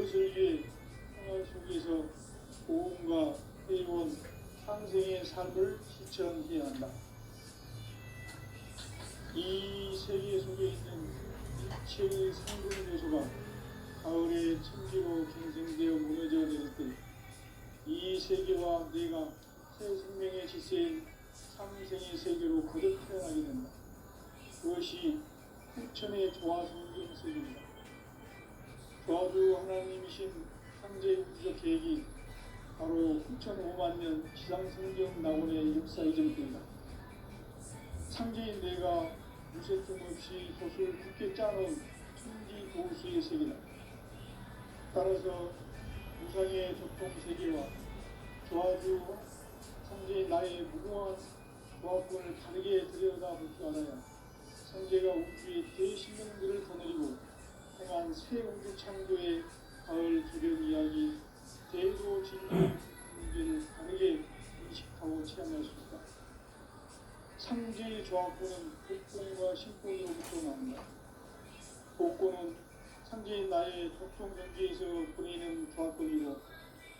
이웃을 위해 생활 속에서 고음과 해온 상생의 삶을 실천해야 한다. 이 세계 속에 있는 일체의 상승 요소가 가을의 천지로 갱생되어 무너져 내릴 때 이 세계와 내가 새 생명의 지세인 상생의 세계로 거듭 태어나게 된다. 그것이 후천의 조화성경 세계입니다. 조화주 하나님이신 창제 우주적 계획이 바로 후천 5만 년 지상성경 낙원의 역사 이전입니다. 창제인 내가 무쇠뜸 없이 돛을 굳게 짜놓은 천지 도수의 세계다. 따라서 무상의 적동세계와 조화주 창제인 나의 무궁한 조합권을 다르게 들여다볼 줄 알아야 성제가 우주의 대신령들을 거느리고 행한 새 우주 창조의 가을 기변 이야기 대도 진리의 문제를 다르게 인식하고 체험할 수 있다. 창제의 조합권은 복권과 신권으로부터 나온다. 복권은 창제인 나의 적동 경계에서 보내는 조합권이고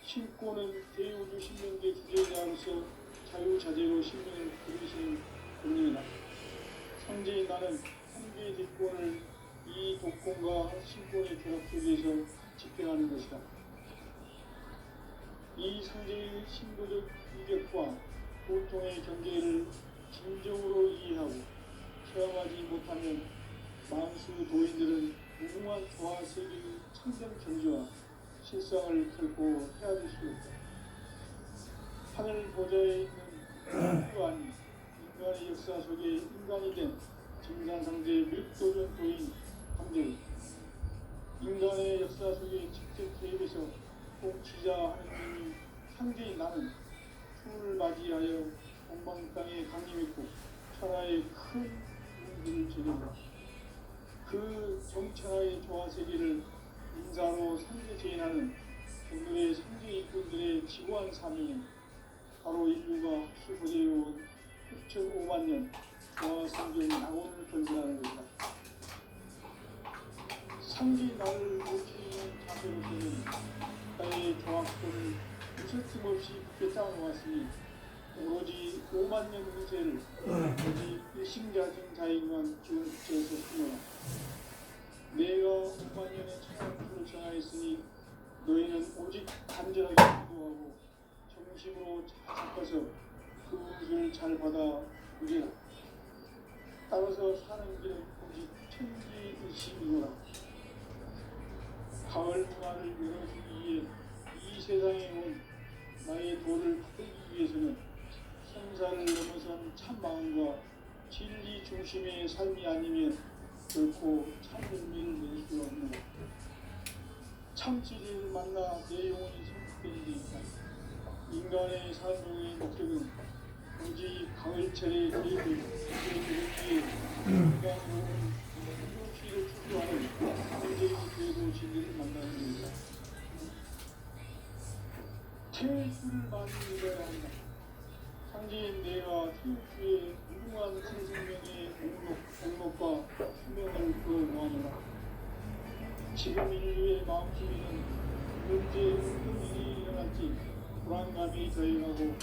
신권은 대우주 신명계 주제자로서 자유자재로 신명을 부르시는 권능이다. 창제인 나는 한계의 뒷권을 이 독권과 신권의 결합 속에서 집행하는 것이다. 이 상제의 신도적 위격과 고통의 경계를 진정으로 이해하고 체험하지 못하면 만수 도인들은 무궁한 조화 세계의 참된 경지와 실상을 결코 헤아릴 수 없다. 하늘 보좌에 있는 인도 아닌 인간의 역사 속에 인간이 된 증산상제 멸도전 도인 함들 인간의 역사 속에 직접 개입해서 통치자 하느님이 상제인 나는 추을 맞이하여 동방 땅에 강림했고 천하의 큰 문들을 제정하라. 그 정천하의 조화세계를 인사로 상제 제인하는 오늘의 상제 일꾼들의 지구한 사명은 바로 인류가 수고되어온 6,5만 년 조화성경 낙원을 건설하는 것이다. 상제 나를 지키는 자세로서는 나의 조합권을 무쇠틈 없이 굳게 짜놓았으니 오로지 5만 년 운세를 오로지 일심자진 자인만 기원시켜서 숨어라. 내가 5만 년의 천하를 정하였으니 너희는 오직 간절하게 기도하고 정심으로 잘 잡아서 그 운수를 잘 받아 누리라. 따라서 사는 길은 오직 천지의식이구나. 가을 문화를 열어주기 위해 이 세상에 온 나의 도를 받기 위해서는 성사를 넘어선 참마음과 진리 중심의 삶이 아니면 결코 참 의미를 낼 수 없는 것. 참 진리를 만나 내 영혼이 성숙되는 데 있다. 인간의 삶의 목적은 오직 가을철의 계획을 이루기 인간으로 온 인류시를 추구하는 현재의 대도 진리를 만나는 것이다. 태주를 많이 믿어야 한다. 상제인 내가 태주의 무궁한 새 생명의 목록과 수명을 그어놓아노라. 지금 인류의 마음속에는 언제 어떤 일이 일어날지 불안감이 더해가고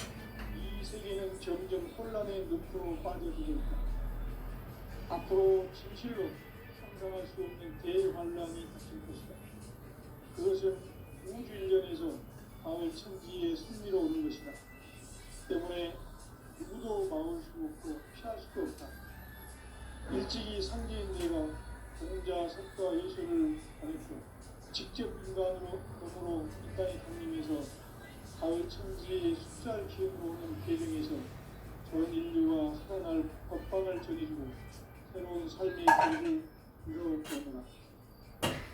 이 세계는 점점 혼란의 늪으로 빠져들고 있다. 앞으로 진실로 상상할 수 없는 대환란이 닥칠 것이다. 그것은 우주 일련에서 가을 천지에 승리로오는 것이다. 때문에 누구도 막을 수 없고 피할 수도 없다. 일찍이 상제인 내가 공자, 석가, 예수를 보냈고 직접 인간으로 몸으로 이 땅에 강림해서 가을 천지의 숫살 기운으로 오는 계정에서 전 인류가 살아날 법방을 전해주고 새로운 삶의 길을 이루었구나.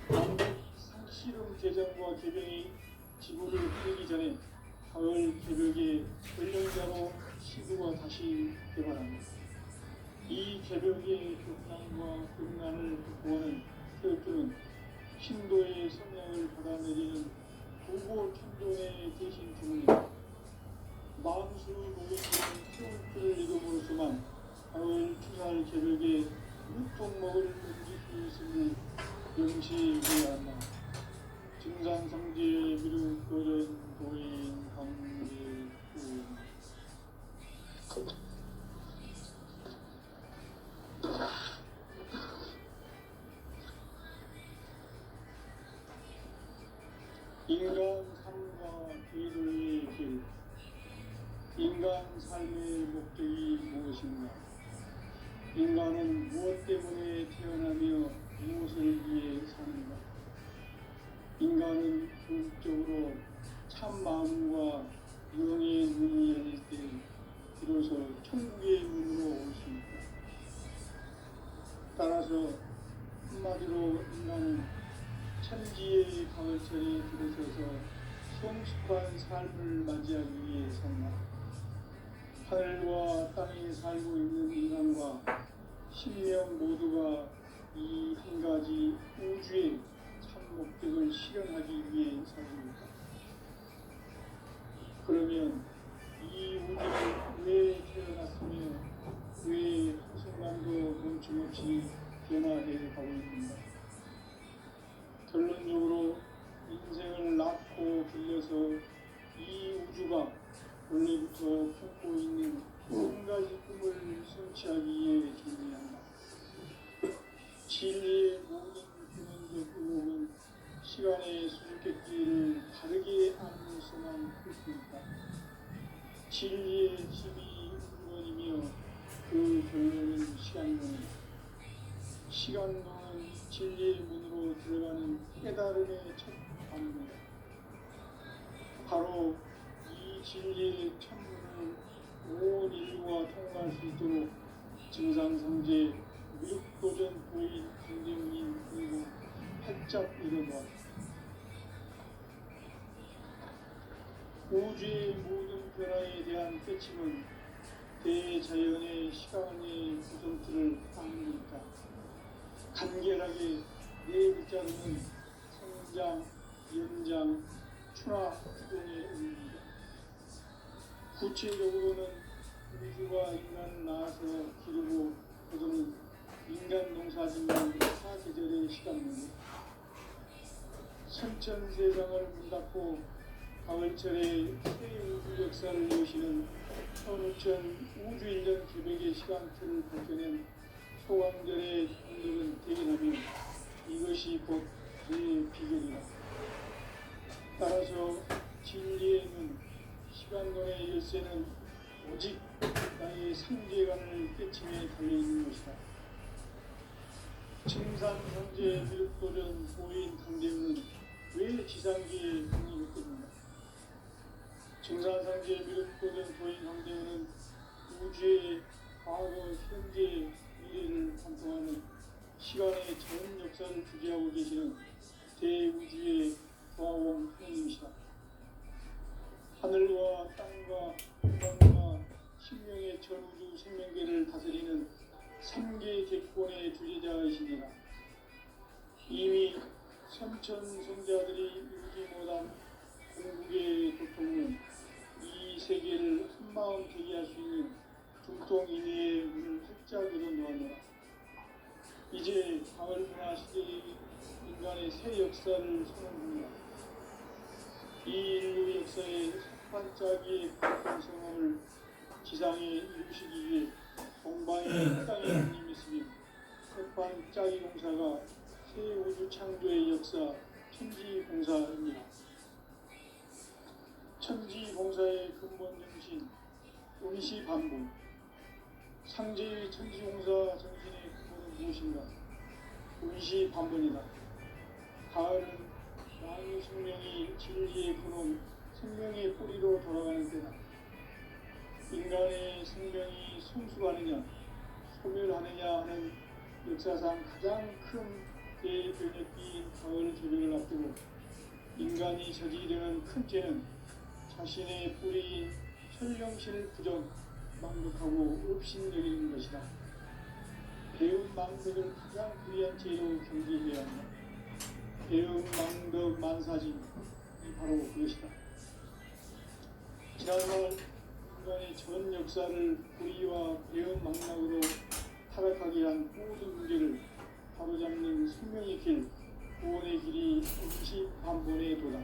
만국 상실험 개정과 개병이 지구를 흐르기 전에 가을 개벽의 권력자로 시구가 다시 개발합니다. 이 개벽의 격난과 극난을 극복하는 태엽주는 신도의 성령을 받아내리는 구고 천존의 대신 주문이다. 만수 노인들은 세울줄을 읽음으로써만 가을 추살 개벽의 육종목을 옮길 수 있음을 명시해야 한다. 증산 인간 삶과 계도의 길, 인간 삶의 목적이 무엇인가? 인간은 무엇 때문에 태어나며 무엇을 위해 사는가? 인간은 궁극적으로 참 마음과 영의 문을 열릴 때 비로소 천국의 문으로 올 수 있다. 따라서 한마디로 인간은 천지의 가을철에 들어서서 성숙한 삶을 맞이하기 위해 산다. 하늘과 땅에 살고 있는 인간과 신명 모두가 이 한 가지 우주의 참 목적을 실현하기 위해 사십니다. 그러면 이 우주는 왜 태어났으며 왜 한순간도 멈춤없이 변화해 가고 있는가? 결론적으로 인생을 낳고 길러서 이 우주가 원래부터 품고 있는 한 가지 꿈을 성취하기 위해 존재한다. 진리의 모든 근원적 의혹은 시간의 수수께끼를 바르게 알면서만 풀 수 있다. 진리의 집이 근원이며 그 결론은 시간론이다. 시간론은 진리의 문으로 들어가는 깨달음의 첫 방문이다. 바로 이 진리의 천문을 온 인류가 통과할 수 있도록 증상성제 무육도전 보인 강대문인 그리고 활짝 일어놓았다. 우주의 모든 변화에 대한 깨침은 대자연의 시간의 구성틀을 따릅니다. 간결하게 네 글자로는 성장, 연장, 추나 구동의 의미입니다. 구체적으로는 우주가 인간을 낳아서 기르고 거두는 인간 농사짓는 사계절의 시간입니다. 선천세상을 문 닫고 가을철에 새 우주 역사를 여시는 천우천 우주인전 개백의 시간틀을 밝혀낸 소강절의 오늘은 대견하며 이것이 곧 내 비결이다. 따라서 진리의 눈, 시간론의 열쇠는 오직 나의 상계관을 깨침에 달려있는 것이다. 칭산성제 미륵도전 보인 강대문은 왜 지상계에 강림했겠는가? 칭산성제 미륵도전 보인 강대문은 우주의 과거, 현재, 미래를 관통하는 시간의 전 역사를 주재하고 계시는 대우주의 과공 하나님이시다. 하늘과 땅과 인간과 신명의 전우주 생명계를 다스리는 3개 객권의 주제자이시니라. 이미 선천성자들이 이루지 못한 공국의 도통은 이 세계를 한마음 되게 할 수 있는 중통인의의 문을 활짝 열어놓았노라. 이제 가을 문화 시대의 인간의 새 역사를 선언합니다. 이 인류 역사의 반짝이의 밝은 성함을 지상에 이루시기 위해 동방의 땅에 하나님이시며 반짝이 공사가 새 우주 창조의 역사 천지봉사입니다. 천지봉사의 근본 정신 응시반복. 상제의 천지봉사 정신의 근본은 무엇인가? 응시반복이다. 가을은 만유 생명이 진리의 근원, 생명의 뿌리로 돌아가는 때다. 인간의 생명이 성숙하느냐, 소멸하느냐 하는 역사상 가장 큰 대변혁기인 가을 제백을 앞두고 인간이 저지르는 큰 죄는 자신의 뿌리인 천령실 부정, 망덕하고 업신여기는 것이다. 배운 망덕을 가장 불리한 죄로 경계해야 한다. 배운 망덕 만사진이 바로 그것이다. 지난날 인간의 전 역사를 불의와 배운 망락으로 타락하게 한 모든 문제를 바로잡는 생명의 길, 구원의 길이 응시반본에 도다.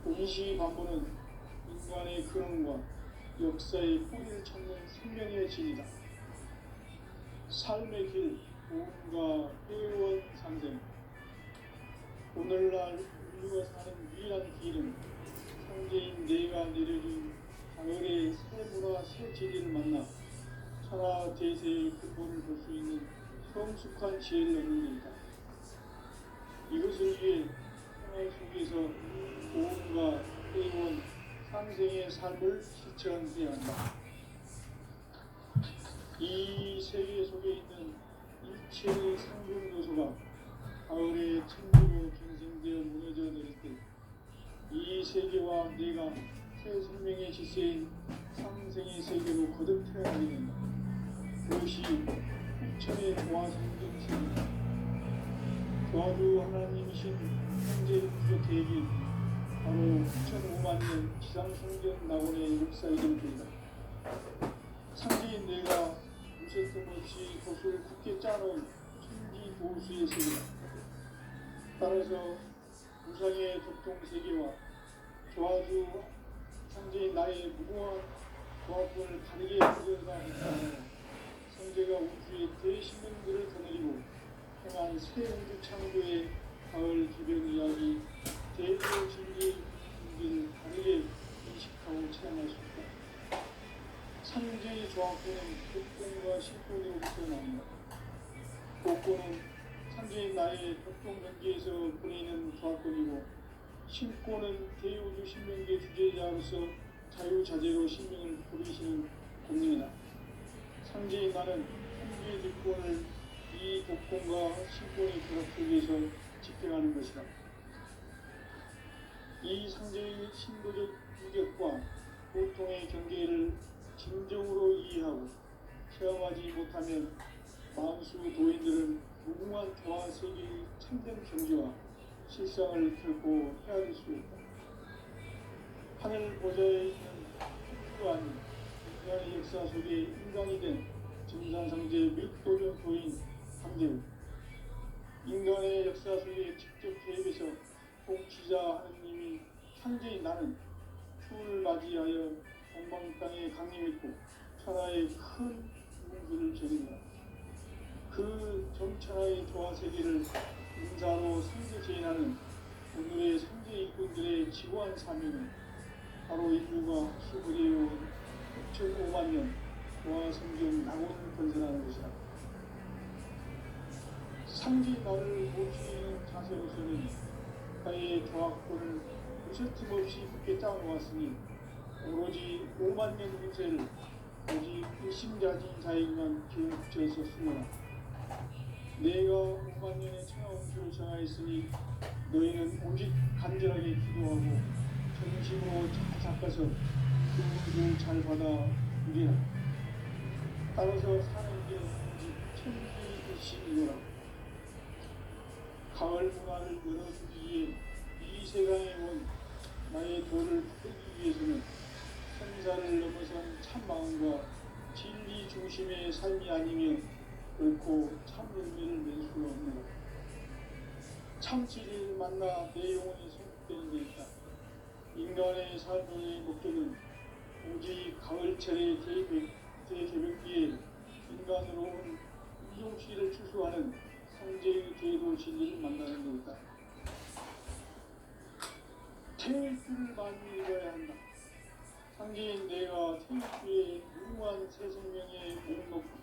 응시반본은 인간의 근원과 역사의 뿌리를 찾는 생명의 진이다. 삶의 길, 구원과 회원 상생. 오늘날 인류가 사는 유일한 길은 상제인 내가 내려준 가을의 새 문화 새 진리를 만나 천하 대세의 근본을 볼 수 있는 성숙한 지혜를 얻는 것이다. 이것을 위해 생활 속에서 고음과 해온 상생의 삶을 실천해야 한다. 이 세계 속에 있는 일체의 상중 요소가 가을의 천지로 경생되어 무너져 내릴 때 이 세계와 내가 새 생명의 질서인 상생의 세계로 거듭 태어나게 된다. 그것이 후천의 도화성경 세계다. 도화주 하나님이신 현재 부족 계획이 바로 9,500만 년 지상성경 낙원의 역사의 전부이다. 상제인 내가 무쇠뜸 없이 도수를 굳게 짜놓은 천지 도수의 세계다. 따라서 우상의 독통세계와 도화주 상제인 나의 무고한 도화권을 다르게 가져가 있다면 성제가 우주의 대신명들을 거느리고 행한 새 우주 창조의 가을 기변 이야기 대표 진리의 분기를 다르게 인식하고 체험할 수 있다. 상제의 조합권은 독권과 신권으로부터 나온다. 독권은 상제인 나의 독동 경계에서 보내는 조합권이고 신권은 대우주 신명계 주제자로서 자유자재로 신명을 부리시는 권능이다. 상제인 나는 한계의 뒷권을 이 독권과 신권의 결합 속에서 집행하는 것이다. 이 상제의 신도적 유격과 고통의 경계를 진정으로 이해하고 체험하지 못하면 만수 도인들은 무궁한 교화 세계의 참된 경지와 실상을 결코 헤아릴 수 없다. 하늘 보좌에 있는 천주가 아닌 인간의 역사 속에 인간이 된 증산상제 및도전 도인 함대우, 인간의 역사 속에 직접 개입해서 통치자 하느님이 상제인 나는 추을 맞이하여 동방 땅에 강림했고 천하의 큰 문수를 저린다. 그 전천하의 조화세계를 인사로 상제 제인하는 오늘의 상제 일꾼들의 지고한 사명은 바로 인류가 수부리해온 6,500만 년 조화성경 낙원을 건설하는 것이다. 상제 나를 모시는 자세로서는 나의 조화권을 무쇠틈 없이 굳게 짜놓았으니 오로지 5만 년 후세를 오직 일심자진 자에게만 기운 붙여서 쓰노라. 내가 5만 년의 천하원수를 정하였으니 너희는 오직 간절하게 기도하고 전심으로 잘 닦아서 그 은혜를 잘 받아 누리라. 따라서 사는 게 오직 천지일심이노라. 가을 문화를 열어주기 위해 이 세상에 온 나의 도를 풀기 위해서는 선사를 넘어선 참마음과 진리 중심의 삶이 아니면 결코 참 열매를 맺을 수가 없노라. 참 진리를 만나 내 영혼이 성숙되는 데 있다. 인간의 삶의 목적은 오직 가을철의 대개벽기에 인간으로 온 이용시를 추수하는 상제의 제도 진리를 만나는 것이다. 태일 줄을 많이 읽어야 한다. 상제인 내가 태일 주에 무궁한 새 생명의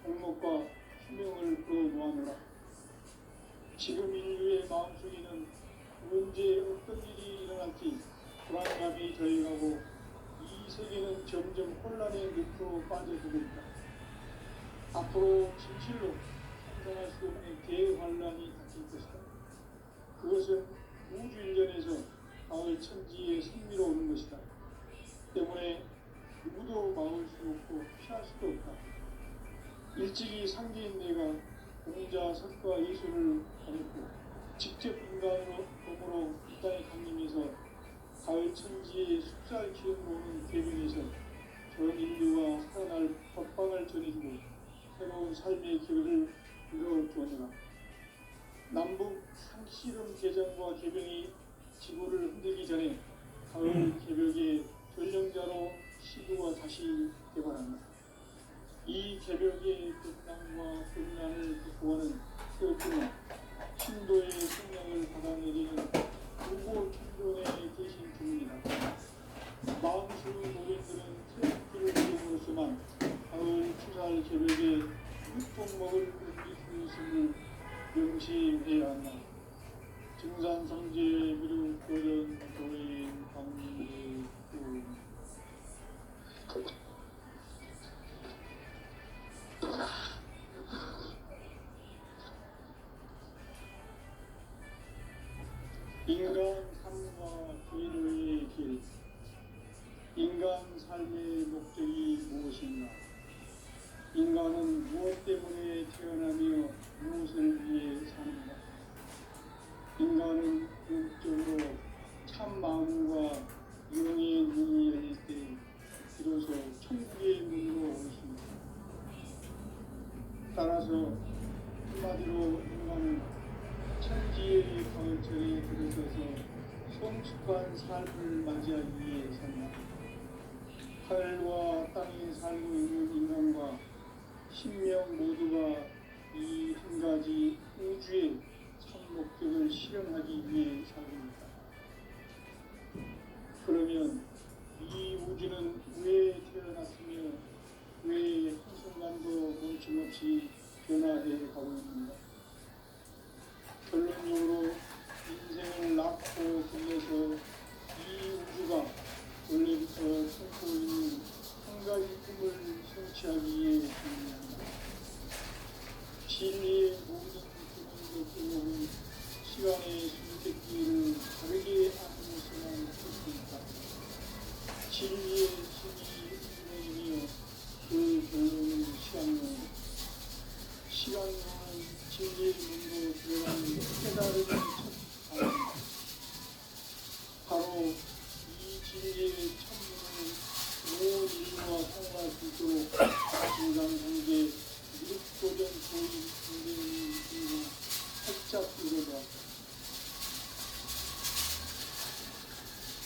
목록과 수명을 그어놓아노라. 지금 인류의 마음속에는 언제 어떤 일이 일어날지 불안감이 저해가고 이 세계는 점점 혼란의 늪으로 빠져들고 있다. 앞으로 진실로 상상할 수 없는 대환란이 닥칠 것이다. 그것은 우주 일련에서 가을 천지의 승리로 오는 것이다. 때문에 누구도 막을 수 없고 피할 수도 없다. 일찍이 상제인 내가 공자, 석과 예술을 가졌고 직접 인간으로 몸으로 이 땅에 강림해서 가을 천지의 숫살 기름으로 오는 계명에서 전 인류가 살아날 법방을 전해주고 새로운 삶의 길을 이루어주었노라. 남북 상씨름 개정과 개병이 지구를 흔들기 전에 가을 개벽의 전령자로 시구가 다시 개발한다. 이 개벽의 끝남과 끝난을 극복하는 세우는 신도의 성령을 받아내리는 무고 풍부한 삶과 괴로의 길, 인간 삶의 목적이 무엇인가? 인간은 무엇 때문에 태어나며 무엇을 위해 사는가? 인간은 궁극적으로 참 마음과 영의 눈이 열릴 때 비로소 천국의 문으로 오십니다. 따라서 한마디로 인간은 천지의 가을철에 들어서서 성숙한 삶을 맞이하기 위해 산다. 하늘과 땅에 살고 있는 인간과 신명 모두가 이 한 가지 우주의 참 목적을 실현하기 위해 살입니다. 그러면 이 우주는 왜 태어났으며 왜 한순간도 멈춤없이 변화해 가고 있는가? 결론적으로 인생을 낳고 길러서 이 우주가 원래부터 품고 있는 한 가지 꿈을 성취하기 위해 준비한다. 진리의 모든 기본적 제목은 시간의 선택기를 다르게 아는 것만 했습니다. 진리의 힘이 운명이며 그 결론은 시간론이다. 시간론은 진리의 문으로 들어가는 깨달음의 첫 단계입니다. 바로 이 진리의 천문을 온 인류와 통할 수 있도록 인간관계 미륵도전 도인 선생님과 살짝 이뤄보았다.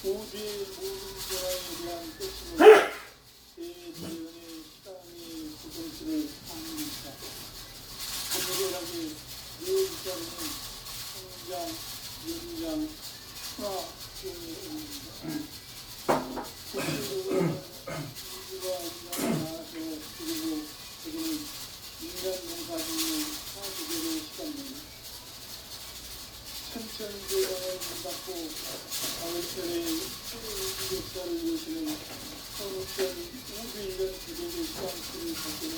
우주의 모든 변화에 대한 끝은 대자연의 시간의 고정치를 담습니다. 간결하게 뇌기자는 성장, 연장, 순화 등의 의미입니다. 구체적으로는 우주가 인간을 낳아서 그리고 그들은 인간 농사 짓는 사계절의 시간입니다. 천천대왕을 문닫고 가을철에 우주 역사를 여시는 선우편 우주 1년 기록의 시간표를 바꾸는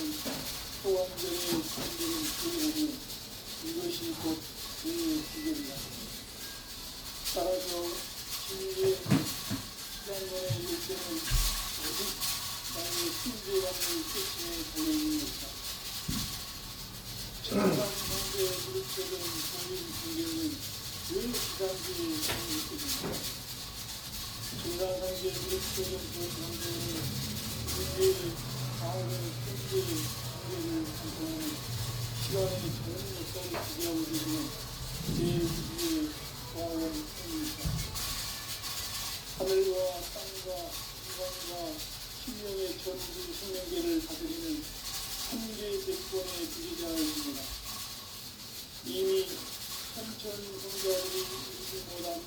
소왕전의 시간들을 기억하며 이것이 곧 그 기절이다. 따라서 진리의 시간론의 일대는 오직 나의 신비감을 끝에 달려있는 것이다. 천상 성대의 무릎적인 공인 중경은 늘 시간기에 있습니다. 중간상계의 무릎적인 그 상대는 인계의 가을의 천재의 관계를 구성하는 시간의 전 역사를 지배하고 계시는 제2의 과학원입니다. 하늘과 땅과 인간과 신명의 전부 생명계를 다스리는 한계 대권의 지휘자이십니다. 이미 천천성자들이 이루지 못한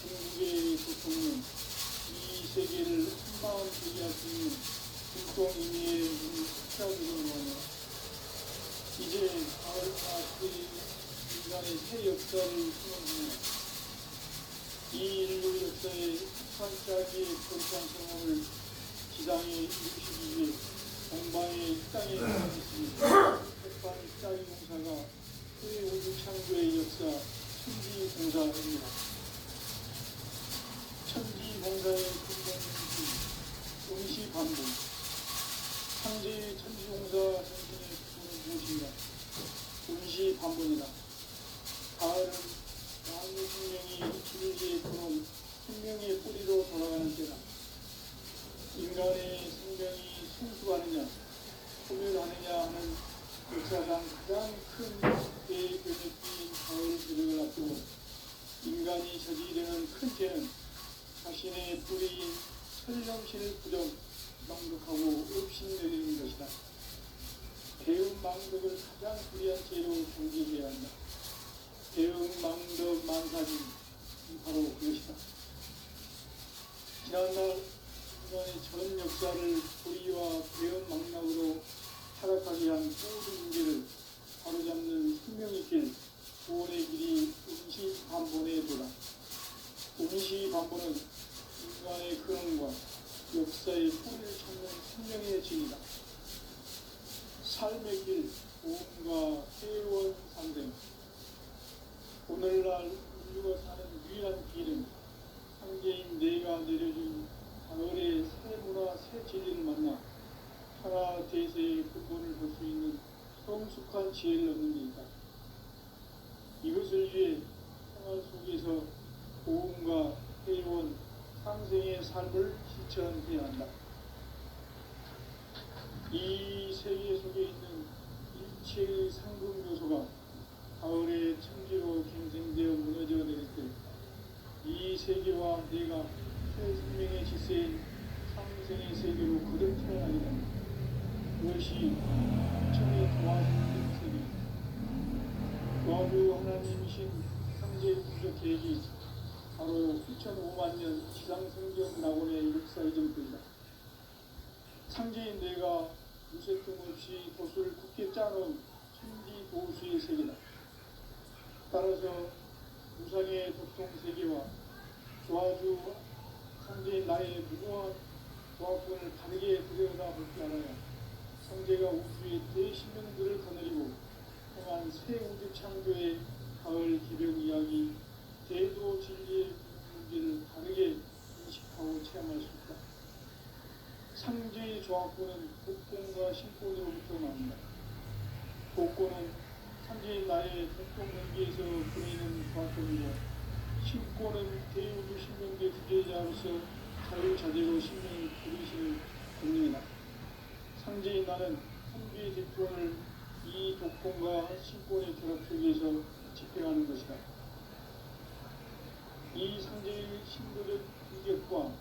중국의 고통은 이 세계를 한마음 되게 할 수 있는 불똥이미의 문을 찾아주는 이제 가을과 시대의 인간의 새 역사를 수놓습니다. 이 인류 역사의 한짜기의 거룩한 경험을 지상에 이루시기 위해 공방의 땅에 나가셨습니다. 백반 짜기 공사가 새 우주 창조의 역사 천지공사입니다. 천지공사의 근본은 응시반복. 창제의 천지공사 정신의 기본은 무엇인가? 응시반복이다. 가을은 만물 생명이 진리의 근원, 생명의 뿌리로 돌아가는 때다. 인간의 생명이 성숙하느냐, 소멸하느냐 하는 역사상 가장 큰 대변혁기인 가을 저녁을 앞두고 인간이 저지르는 큰 죄는 자신의 뿌리인 천령신을 부정, 망독하고 업신여기는 것이다. 배은 망독을 가장 불의한 죄로 경계해야 한다. 배은 망덕 만사진 바로 그것이다. 지난날 인간의 전 역사를 불의와 배은 망락으로 타락하게 한 모든 문제를 바로잡는 생명의 길, 구원의 길이 응시반본의 도다. 응시반본은 인간의 근원과 역사의 뿌리를 찾는 생명의 진이다. 삶의 길, 구원과 새로운 상생. 오늘날 인류가 사는 유일한 길은 상제인 내가 내려준 가을의 새 문화 새 진리를 만나 하나 대세의 근본을 볼 수 있는 성숙한 지혜를 얻는 데 있다. 이것을 위해 생활 속에서 고음과 회원, 상생의 삶을 실천해야 한다. 이 세계 속에 있는 일체의 상급 요소가 가을의 천지로 갱생되어 무너져 내릴 때 이 세계와 내가 새 생명의 질서인 상생의 세계로 거듭 태어나게 된다. 그것이 천의 도와주는 세계입니다. 도와주 하나님이신 상제의 구적 계획이 바로 2005만 년 지상성경 낙원의 역사 이전입니다. 상제인 내가 무쇠뜸 없이 도수를 굳게 짜놓은 천지 도수의 세계다. 따라서 우상의 도통 세계와 도와주 상제인 나의 무궁한 조합권을 다르게 들여다볼 줄 알아야 상제가 우주의 대신명들을 거느리고 행한 새 우주 창조의 가을 개벽 이야기, 대도 진리의 문제를 다르게 인식하고 체험할 수 있다. 상제의 조합권은 복권과 신권으로부터 나옵니다. 복권은 상제인 나의 복권 경기에서 보이는 조합권이고 신권은 대우주 신명계 주제자로서 자유자재로 신명을 부리시는 권능이다. 상제인 나는 상주의 대권을 이 독권과 신권의 결합 속에서 집행하는 것이다. 이 상제의 신도적 인격과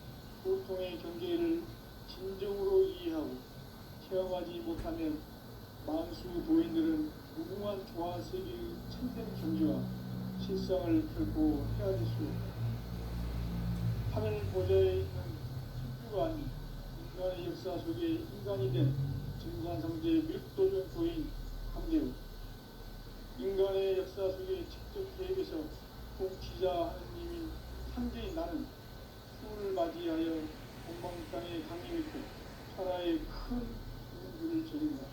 보통의 경계를 진정으로 이해하고 체험하지 못하면 만수 도인들은 무궁한 조화 세계의 참된 경지와 실상을 결코 헤아릴 수 없다. 하늘 보좌에 있는 천주가 아닌 인간의 역사 속에 인간이 된 증산상제의 밀도적 도인 함대우, 인간의 역사 속에 직접 개입해서 통치자 하느님인 상제인 나는 수를 맞이하여 본방 땅에 강림했고 천하의 큰 운주를 저린다.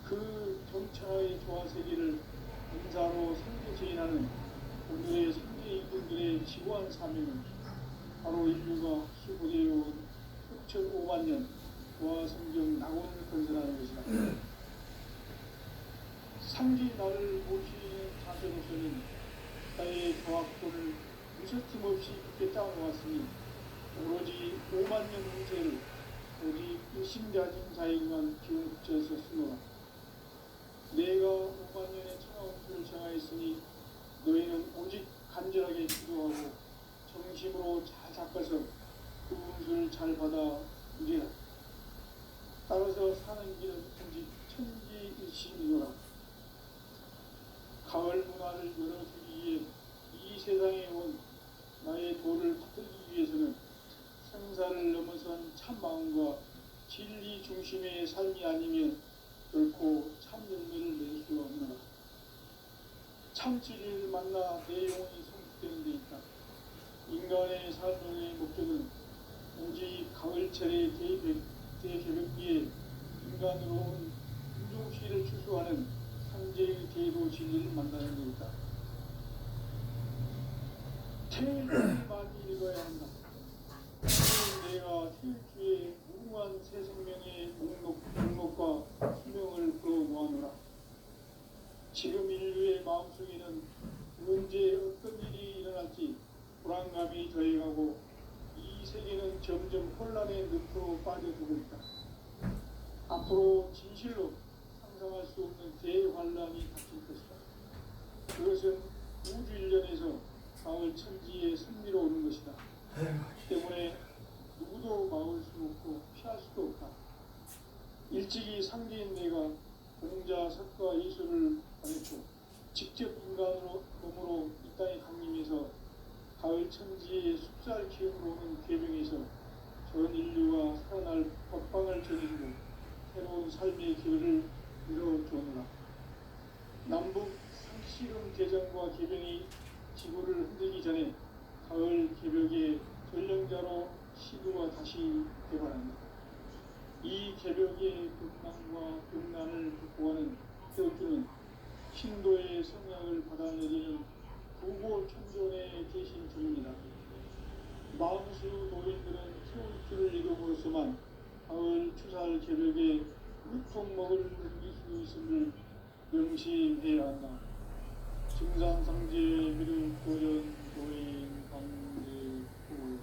그 정차의 조화세계를 은사로 상제 제인하는 오늘의 상제 이분들의 지구한 사명은 바로 인류가 수고되어온 6,500만 년 조화성경 낙원을 건설하는 것이다. 상제인 나를 모시는 자세로서는 나의 조합권을 무쇠틈 없이 굳게 짜놓았으니 오로지 5만 년 운세를 오직 일심자진 자에게만 기운 붙여서 쓰노라. 내가 5만 년의 천하운수를 정하였으니 너희는 오직 간절하게 기도하고 정심으로 잘 닦아서 그 운수를 잘 받아 누리라. 따라서 사는 길은 오직 천지일심이노라. 가을 문화를 열어주기 위해 이 세상에 온 나의 도를 받들기 위해서는 생사를 넘어선 참 마음과 진리 중심의 삶이 아니면 결코 참 열매를 낼 수가 없노라. 참 진리를 만나 내 영혼이 성숙되는 데 있다. 인간의 삶의 목적은 오직 가을철의 대개벽기에 인간으로 온 인종시를 추수하는 상제의 대도 진리를 만나는 데 있다. 태일주를 많이 읽어야 한다. 내가 태일주의 무궁한 새 생명의 목록과 수명을 풀어놓아노라. 지금 인류의 마음속에는 언제 어떤 일이 일어날지 불안감이 더해가고 이 세계는 점점 혼란의 늪으로 빠져들고 있다. 앞으로 진실로 상상할 수 없는 대환란이 닥칠 것이다. 그것은 우주 일련에서 가을 천지의 승리로 오는 것이다. 때문에 누구도 막을 수 없고 피할 수도 없다. 일찍이 상제인 내가 공자, 석가, 예술을 보냈고 직접 인간으로 몸으로 이 땅에 강림해서 가을 천지의 숫살 기운으로 오는 괴명에서 전 인류가 살아날 법방을 전해주고 새로운 삶의 길을 이뤄주노라. 남북 상시름 대전과 개병이 지구를 흔들기 전에 가을 개벽의 전령자로 시두가 다시 개발한다. 이 개벽의 극난과 극난을 극복하는 태어주는 신도의 성약을 받아내리는 부고 청존에 계신 중입니다. 마음수 노인들은 세울길을 잃어버려서만 가을 추살 계벽에 물통먹을 넘길 수 있음을 명심해야 한다. 증산상제 미륵 도전 노인 강제구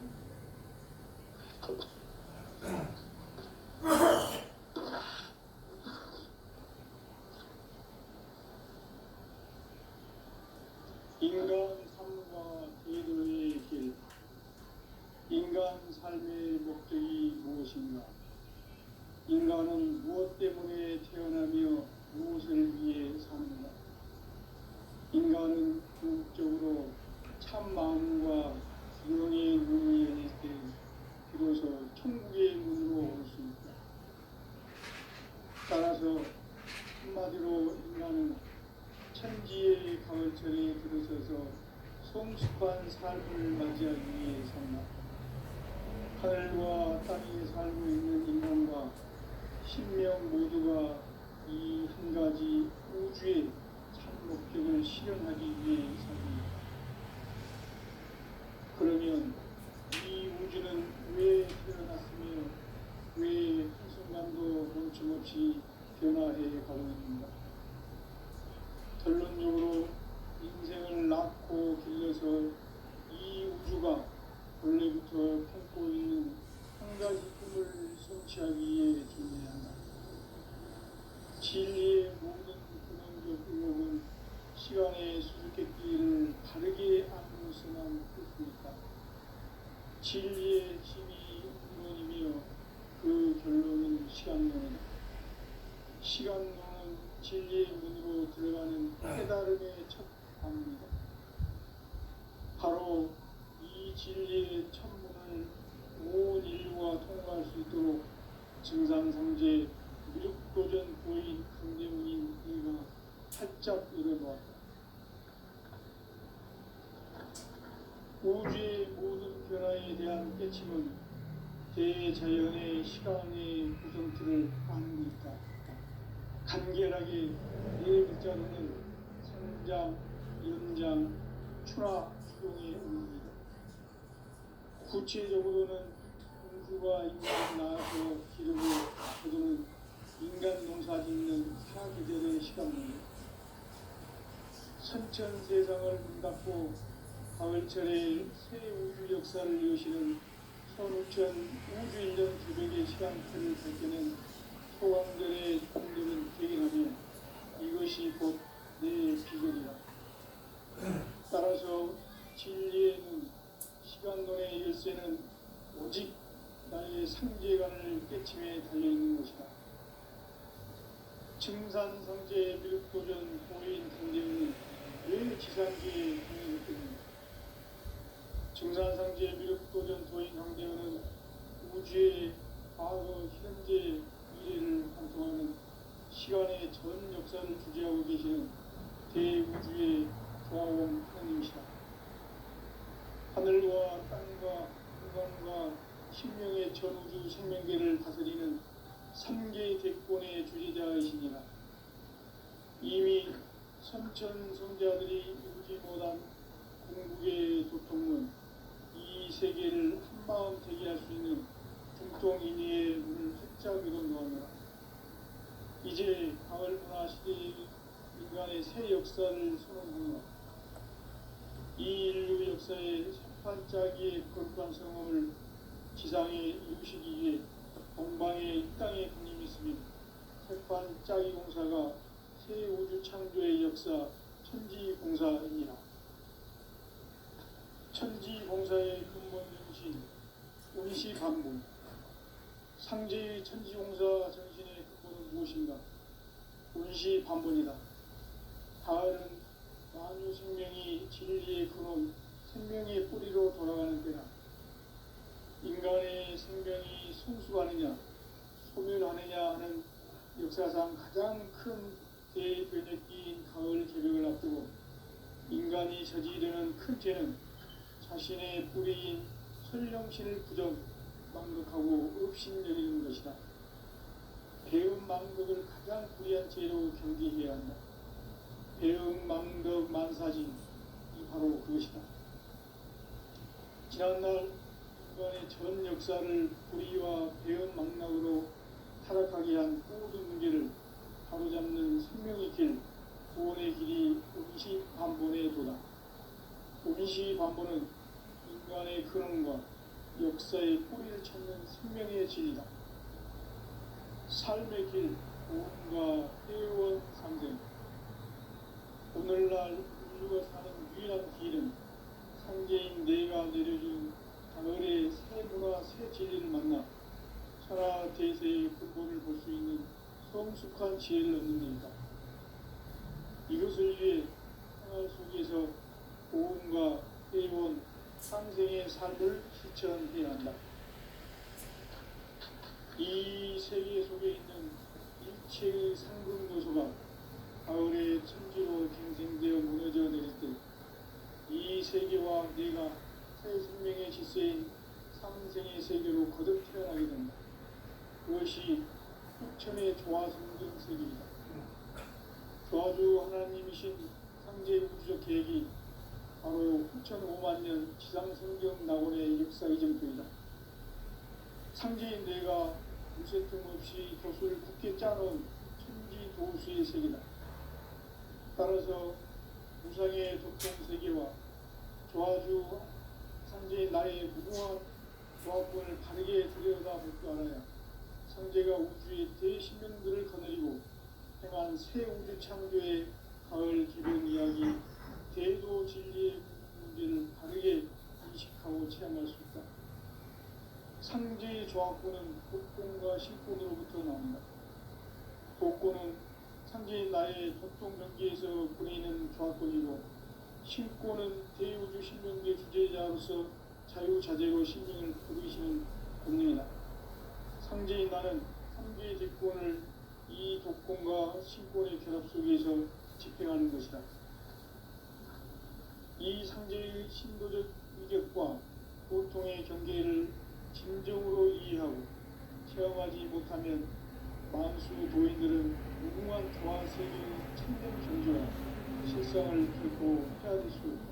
인간 삶과 제도의 길. 인간 삶의 목적이 무엇인가? 인간은 무엇 때문에 태어나며 무엇을 위해 사는가? 인간은 궁극적으로 참 마음과 영의 문이 열릴 때 비로소 천국의 문으로 올 수 있다. 따라서 한마디로 인간은 천지의 가을철에 들어서서 성숙한 삶을 맞이하기 위해 산다. 하늘과 땅에 살고 있는 인간과 신명 모두가 이 한 가지 우주의 참 목적을 실현하기 위해 삽니다. 그러면 이 우주는 왜 태어났으며 왜 한순간도 멈춤없이 변화해 가고 있는가? 결론적으로 인생을 낳고 길러서 이 우주가 원래부터 품고 있는 한 가지 꿈을 성취하기 위해 존재해야 한다. 진리의 모든 근원적 의혹은 시간의 수수께끼를 바르게 알고서만 풀습니다. 진리의 힘이 근원이며 그 결론은 시간론이다. 시간론은 진리의 문으로 들어가는 깨달음의 첫 방입니다. 바로 이 진리의 천문을 온 인류가 통과할 수 있도록 증산상제 미륵도전 부인 강대문인 이가 활짝 열어놓았다. 우주의 모든 변화에 대한 깨침은 대자연의 시간의 구성틀을 아는 것이다. 간결하게 네 글자로는 성장, 연장, 추나 추동의 의미입니다. 구체적으로는 공수가 인간을 낳아서 기르고 거두는 인간 농사 짓는 사계절의 시간입니다. 선천 세상을 문닫고 가을철에 새 우주 역사를 여시는 선우천 우주 1년 기백의 시간표를 밝혀낸 소강절의 공들은 대견하며 이것이 곧 내 비결이다. 따라서 진리에는 시간론의 열쇠는 오직 나의 상제관을 깨침에 달려있는 것이다. 증산상제 미륵도전 고인 강대문은 왜 지상계에 강해졌겠는가? 증산상제 미륵도전 도인 강대문은 우주의 과거, 현재, 미래를 관통하는 시간의 전 역사를 주재하고 계시는 대우주의 조화원 하나님이시다. 하늘과 땅과 인간과 신명의 전우주 생명계를 다스리는 3개 대권의 주재자이시니라. 이미 선천 성자들이 이루지 못한 궁극의 도통은 이 세계를 한마음 되게 할 수 있는 중통인의의 문을 활짝 열어놓았노라. 이제 가을 문화 시대의 인간의 새 역사를 선언하노라. 이 인류 역사의 새판짜기의 거룩한 성험을 지상에 이루시기 위해 동방의 이 땅에 군림했으며 새판짜기 공사가 새 우주 창조의 역사 천지공사입니다. 천지공사의 근본 정신 운시반본. 상제의 천지공사 정신의 근본은 무엇인가? 운시반본이다. 가을은 만유 생명이 진리의 근원, 생명의 뿌리로 돌아가는 때다. 인간의 생명이 성숙하느냐, 소멸하느냐 하는 역사상 가장 큰 대변혁기인 가을 개벽을 앞두고 인간이 저지르는 큰 죄는 자신의 뿌리인 설령신을 부정, 망극하고 업신여기는 것이다. 배움 망극을 가장 불의한 죄로 경계해야 한다. 배움 망덕 만사진, 바로 그것이다. 지난날 인간의 전 역사를 불의와 배은망락으로 타락하게 한 모든 문제를 바로잡는 생명의 길, 구원의 길이 운시반본의 도다. 운시반본은 인간의 근원과 역사의 뿌리를 찾는 생명의 진리다. 삶의 길, 구원과 회원 상생. 오늘날 인류가 사는 유일한 길은 상제인 내가 내려준 가을의 새 문화, 새 진리를 만나 천하 대세의 근본을 볼 수 있는 성숙한 지혜를 얻는 일이다. 이것을 위해 생활 속에서 보험과 회원, 상생의 삶을 실천해야 한다. 이 세계 속에 있는 일체의 상금 요소가 가을의 천지로 갱생되어 무너져 내릴 때 이 세계와 내가 새 생명의 질서인 상생의 세계로 거듭 태어나게 된다. 그것이 후천의 조화성경 세계이다. 조화주 하나님이신 상제 우주적 계획이 바로 후천 5만 년 지상성경 낙원의 역사 이전표이다. 상제인 내가 무쇠 틈 없이 돛을 굳게 짜놓은 천지 도수의 세계다. 따라서 무상의 도통 세계와 조화주 상제의 나의 무궁한 조합권을 바르게 들여다볼 줄 알아야 상제가 우주의 대신명들을 거느리고 행한 새 우주 창조의 가을 기본 이야기, 대도 진리의 문제를 바르게 인식하고 체험할 수 있다. 상제의 조합권은 복권과 신권으로부터 나온다. 복권은 상제인 나의 도통 경계에서 보내는 조합권이고, 신권은 대우주 신명의 주제자로서 자유자재로 신명을 부르시는 권능이다. 상제인 나는 상제의 직권을 이 독권과 신권의 결합 속에서 집행하는 것이다. 이 상제의 신도적 위력과 고통의 경계를 진정으로 이해하고 체험하지 못하면 만수 도인들은 무궁한 조화 세계의 참된 경주와 실상을 결코 헤아릴 수 없다.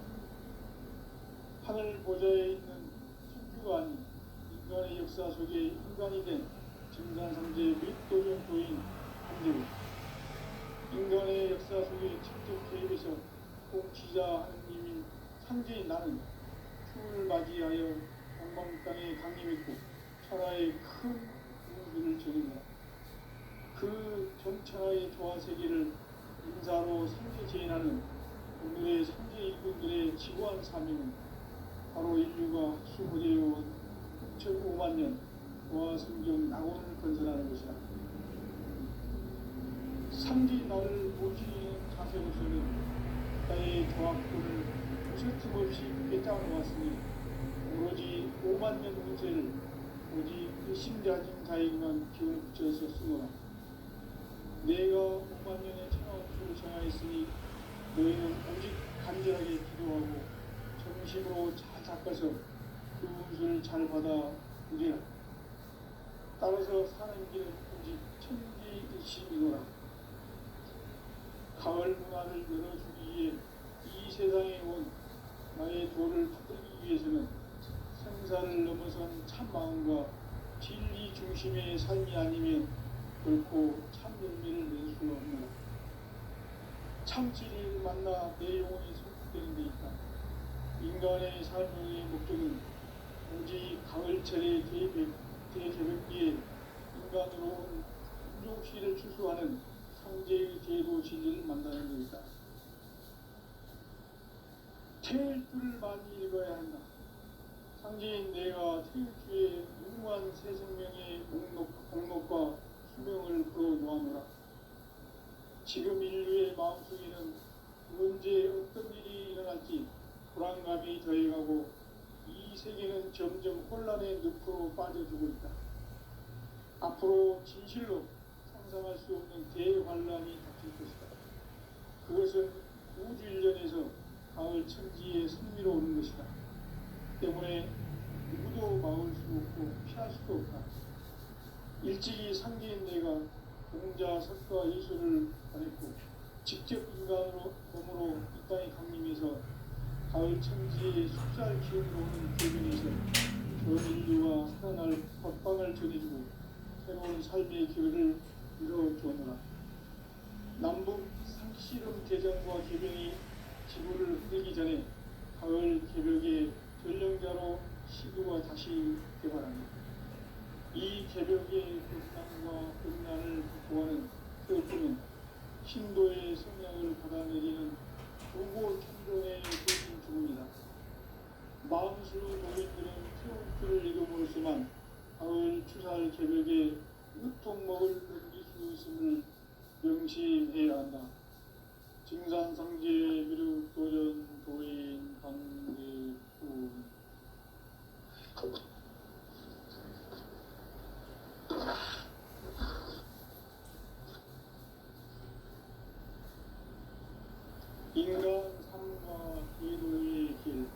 하늘 보좌에 있는 천주가 아닌 인간의 역사 속에 인간이 된 증산상제 및 도전도인 한대로 인간의 역사 속에 직접 개입해서 공치자 하느님인 상제인 나는 추운을 맞이하여 방방 땅에 강림했고 천하의 큰 우주를 전인다. 그 전천하의 조화 세계를 인사로 상제 제인하는 오늘의 상제 일꾼들의 지고한 사명은 바로 인류가 수고되어온 6,5만 년 조화 성경 낙원을 건설하는 것이다. 상제 나를 모시는 자세로서는 나의 조합권을 무쇠틈 없이 굳게 짜놓았으니 오로지 5만 년 운세를 오직 일심자진 자에게만 기운을 붙여서 쓰노라. 내가 5만 년의 천하운수를 정하였으니 너희는 오직 간절하게 기도하고 정심으로 잘 닦아서 그 운수를 잘 받아 누리라. 따라서 사는 길은 오직 천지일심이노라. 가을 문화를 열어주기 위해 이 세상에 온 나의 도를 붙들기 위해서는 생사를 넘어선 참마음과 진리 중심의 삶이 아니면 결코 참 열매를 낼 수 없노라. 참 진리를 만나 내 영혼이 성숙되는 데 있다. 인간의 삶의 목적은 오직 가을철의 대개벽기에 인간으로 온 인종시를 추수하는 상제의 제도 진리를 만나는 것이다. 태일주를 많이 읽어야 한다. 상제인 내가 태일주의 무궁한 새 생명의 목록과 수명을 풀어놓아노라. 지금 인류의 마음속에는 언제 어떤 일이 일어날지 불안감이 더해가고 이 세계는 점점 혼란의 늪으로 빠져들고 있다. 앞으로 진실로 상상할 수 없는 대환란이 닥칠 것이다. 그것은 우주 일련에서 가을 천지의 승리로 오는 것이다. 때문에 누구도 막을 수 없고 피할 수도 없다. 일찍이 상제인 내가 공자, 석가, 예수를 보냈고 직접 인간으로 몸으로 이 땅에 강림해서 가을 천지의 숲살 기운으로 오는 계명에서 전 인류가 살아날 법방을 전해주고 새로운 삶의 기회를 이뤄주었노라. 남북 상씨름 대전과 계명이 지구를 흐르기 전에 가을 개벽의 전령자로 시도가 다시 개발합니다. 이 개벽의 극단과 극난을 극복하는 태극기는 신도의 성량을 받아내리는 부고 천종의 대신 중입니다. 마음수 노인들은 태극기를 이름으로서만 가을 추살 개벽의 으통목을 넘길 수 있음을 명심해야 한다. 증산상제 미륵 도전 도인 강대구 인간 삶과 기도의 길.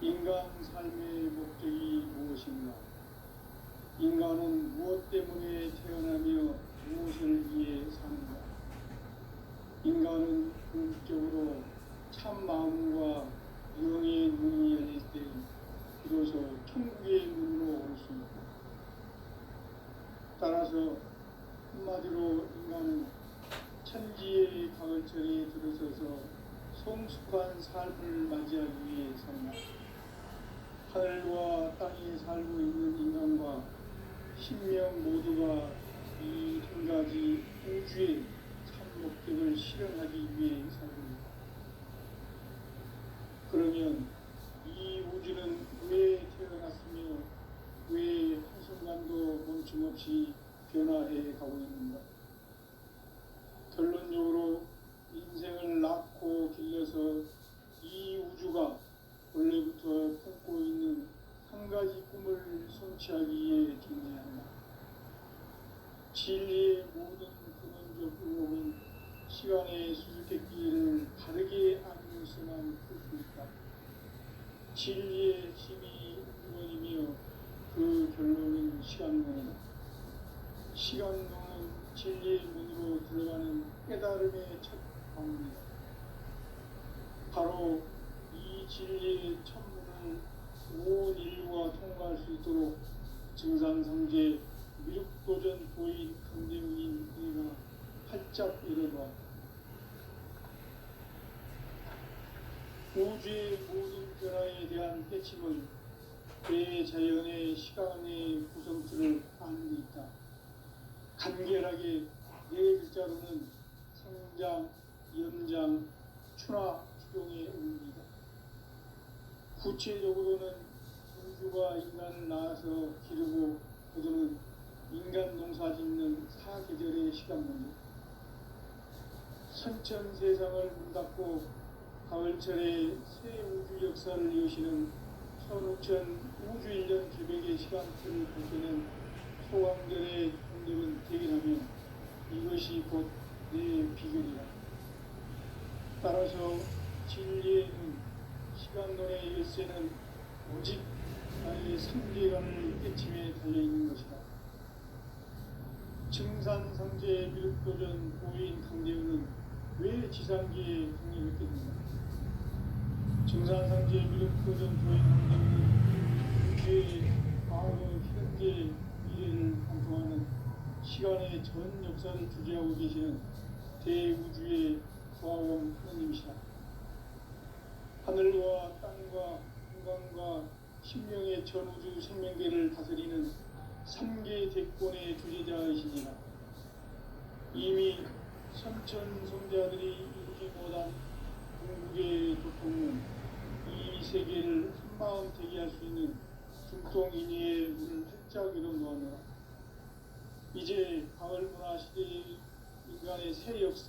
인간 삶의 목적이 무엇인가? 인간은 무엇 때문에 태어나며 무엇을 위해 사는가? 인간은 궁극적으로 참 마음과 영의 문이 열릴 때 비로소 천국의 문으로 올 수 있다. 따라서 한마디로 인간은 천지의 가을철에 들어서서 성숙한 삶을 맞이하기 위해 산다. 하늘과 땅에 살고 있는 인간과 신명 모두가 이 한 가지 우주의 참 목적을 실현하기 위해 살고 있다. 그러면 이 우주는 왜 태어났으며 왜 한순간도 멈춤없이 변화해 가고 있는가? 결론적으로 인생을 낳고 길러서 이 우주가 원래부터 품고 있는 한 가지 꿈을 성취하기 위해 존재한다. 진리의 모든 근원적 의혹은 시간의 수수께끼를 바르게 알면서만 풀 수 있다. 진리의 핵심이 근원이며 그 결론은 시간론이다. 시간론은 진리의 문으로 들어가는 깨달음의 첫 방문이다. 바로 이 진리의 첫문을 온 인류가 통과할 수 있도록 증산상제 미륵도전 도인 강대웅인 우리가 활짝 열어놓았다. 우주의 모든 변화에 대한 깨침은 대자연의 시간의 구성틀을 아는 데 있다. 간결하게 네 글자로는 성장, 연장, 추나, 추종의 의미다. 구체적으로는 우주가 인간을 낳아서 기르고 거두는 인간 농사 짓는 사계절의 시간문이다. 선천 세상을 문 닫고 가을철에 새 우주 역사를 여시는 선우천 우주일년 개벽의 시간틀을 볼 때는 소강절의 동력은 대견하며 이것이 곧 내 비결이다. 따라서 진리의 눈, 시간론의 열쇠는 오직 나의 상계관을 깨침에 달려있는 것이다. 증산상제 미륵도전 도인 강대웅은 왜 지상계에 독립했겠는가? 증산상제 미륵도전 도인 강대웅은 우주의 과거, 현재, 미래를 관통하는 시간의 전 역사를 주재하고 계시는 대우주의 과원 하느님이시다. 하늘과 땅과 인간과 신명의 전우주 생명계를 다스리는 3계 대권의 주재자이시니라. 이미 선천성자들이 이루지 못한 궁극의 도통은 이 세계를 한마음 되게 할 수 있는 중통인의의 문을 활짝 열어놓았노라. 이제 가을 문화 시대의 인간의 새 역사